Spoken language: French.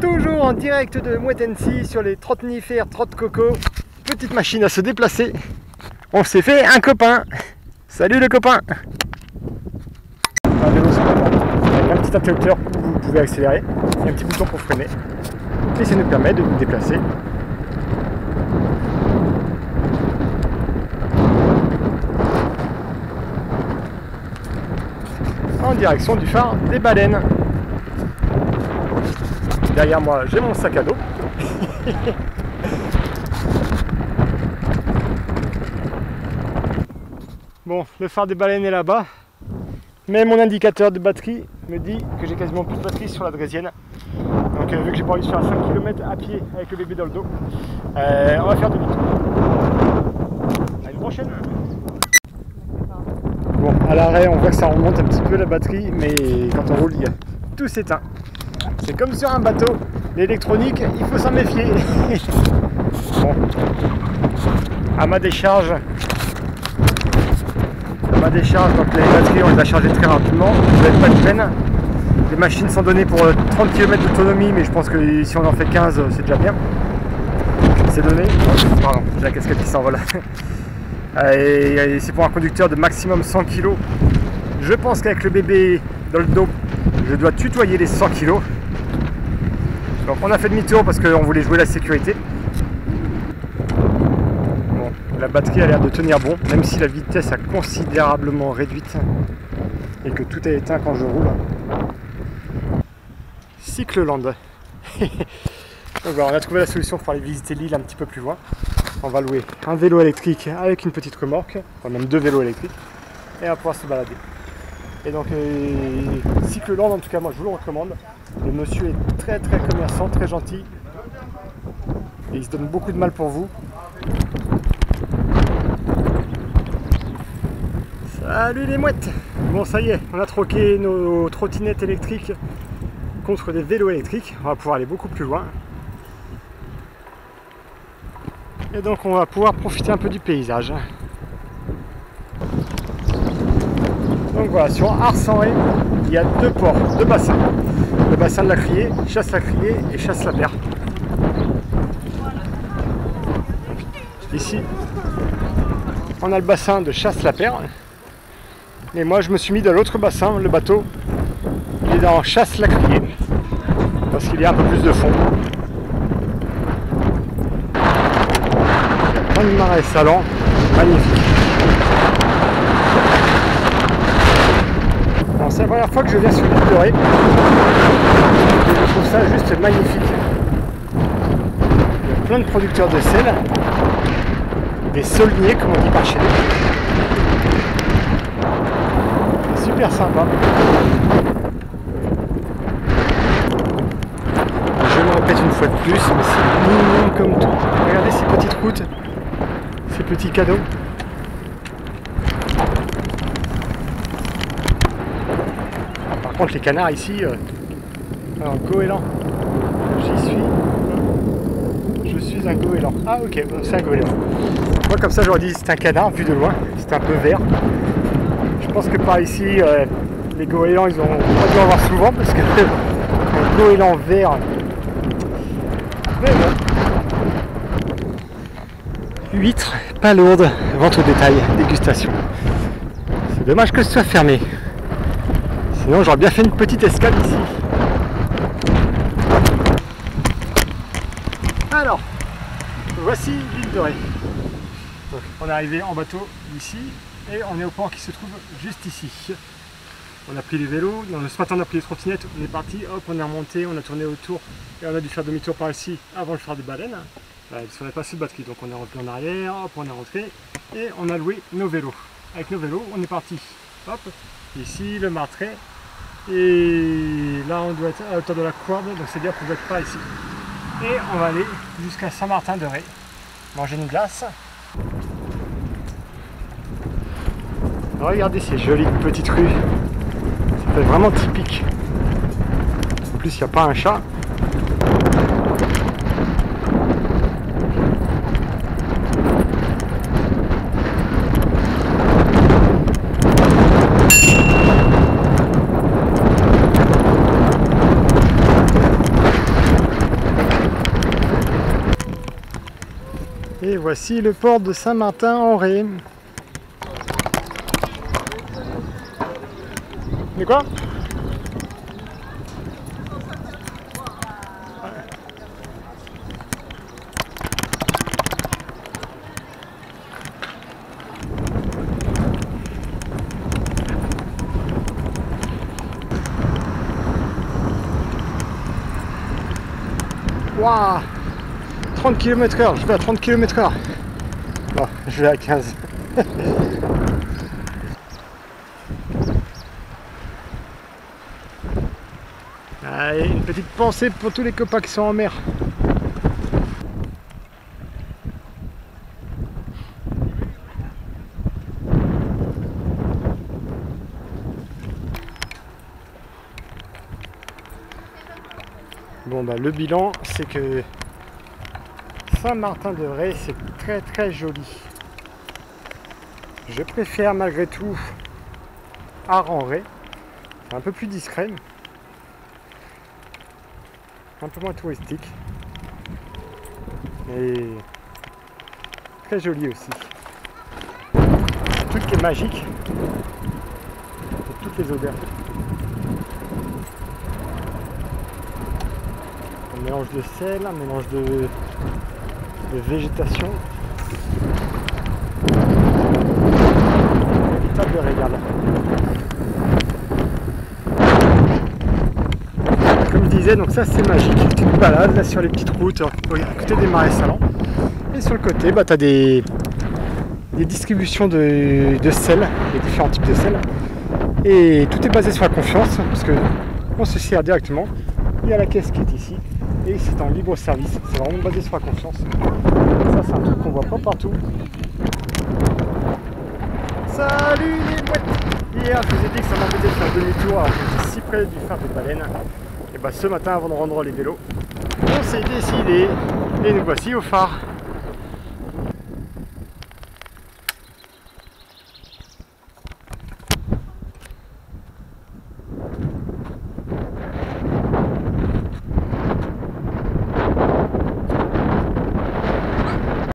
Toujours en direct de Mouettensi sur les trottinifères Trotte Coco. Petite machine à se déplacer. On s'est fait un copain. Salut le copain. Un vélo avec un petit interrupteur où vous pouvez accélérer et un petit bouton pour freiner. Et ça nous permet de nous déplacer. En direction du phare des baleines. Derrière moi, j'ai mon sac à dos. Bon, le phare des baleines est là-bas. Mais mon indicateur de batterie me dit que j'ai quasiment plus de batterie sur la draisienne. Donc vu que j'ai pas envie de faire 5 km à pied avec le bébé dans le dos, on va faire demi-tour. À une prochaine. Bon, à l'arrêt, on voit que ça remonte un petit peu la batterie, mais quand on roule, tout s'éteint. C'est comme sur un bateau, l'électronique, il faut s'en méfier. Bon, à ma décharge, donc les batteries, on les a chargées très rapidement, vous n'avez pas de peine. Les machines sont données pour 30 km d'autonomie, mais je pense que si on en fait 15, c'est déjà bien. C'est donné. Pardon, j'ai la casquette qui s'envole. Et c'est pour un conducteur de maximum 100 kg. Je pense qu'avec le bébé dans le dos, je dois tutoyer les 100 kg. Donc on a fait demi-tour parce qu'on voulait jouer la sécurité. Bon, la batterie a l'air de tenir bon, même si la vitesse a considérablement réduite et que tout est éteint quand je roule. Cycleland. Donc voilà, on a trouvé la solution pour aller visiter l'île un petit peu plus loin. On va louer un vélo électrique avec une petite remorque, enfin même deux vélos électriques, et on va pouvoir se balader. Et donc Cycleland, en tout cas moi je vous le recommande. Le monsieur est très commerçant, très gentil, et il se donne beaucoup de mal pour vous. Salut les mouettes. Bon, ça y est, on a troqué nos trottinettes électriques contre des vélos électriques. On va pouvoir aller beaucoup plus loin. Et donc on va pouvoir profiter un peu du paysage. Donc voilà, sur Ars-en-Ré, il y a deux ports, deux bassins. Le bassin de la Criée, Chasse-la-Criée et Chasse-la-Perre. Ici, on a le bassin de Chasse-la-Perre. Et moi je me suis mis dans l'autre bassin, le bateau, il est dans Chasse-la-Criée. Parce qu'il y a un peu plus de fond. Un marais salant, magnifique. C'est la première fois que je viens sur l'île de Ré. Et je trouve ça juste magnifique. Il y a plein de producteurs de sel, des saulniers comme on dit par chez nous. C'est super sympa. Je me répète une fois de plus, mais c'est mignon comme tout. Regardez ces petites routes, ces petits canaux. Par contre les canards ici, alors goéland, je suis un goéland. Ah ok, c'est un goéland. Moi comme ça j'aurais dit c'est un canard vu de loin, c'est un peu vert. Je pense que par ici les goélands ils ont pas dû en voir souvent parce que un goéland vert. Mais bon. Huîtres, pas lourdes, vente au détail, dégustation. C'est dommage que ce soit fermé. Sinon j'aurais bien fait une petite escale ici. Alors, voici l'île de Ré. Donc, on est arrivé en bateau ici et on est au port qui se trouve juste ici. On a pris les vélos, ce matin on a pris les trottinettes, on est parti, hop on est remonté, on a tourné autour et on a dû faire demi-tour par ici avant le phare des baleines. Parce qu'on n'a pas assez de batterie, donc on est revenu en arrière, hop on est rentré et on a loué nos vélos. Avec nos vélos on est parti, hop, ici le Martret. Et là on doit être à hauteur de la Courbe, donc c'est dire qu'on doit être par ici. Et on va aller jusqu'à Saint-Martin-de-Ré, manger une glace. Regardez ces jolies petites rues, ça fait vraiment typique. En plus il n'y a pas un chat. Et voici le port de Saint-Martin-en-Ré. De quoi? Waouh, 30 km/h, je vais à 30 km/h. Bon, je vais à 15. Allez, une petite pensée pour tous les copains qui sont en mer. Bon bah le bilan c'est que Saint-Martin-de-Ré c'est très joli. Je préfère malgré tout Arran-Ré, c'est un peu plus discret, un peu moins touristique et très joli aussi. Un truc qui est magique, c'est toutes les odeurs. Un mélange de sel, un mélange de végétation. Table de régal. Comme je disais, donc ça c'est magique. Tu te balades là sur les petites routes à côté des marais salants. Et sur le côté, bah, tu as des distributions de sel, les différents types de sel. Et tout est basé sur la confiance, parce que on se sert directement. Il y a la caisse qui est ici. Et c'est en libre service, c'est vraiment basé sur la confiance. Ça c'est un truc qu'on voit pas partout. Salut les mouettes! Hier je vous ai dit que ça m'embêtait de faire demi-tour alors que j'étais si près du phare de Baleine. Et bah ce matin avant de rendre les vélos, on s'est décidé et nous voici au phare.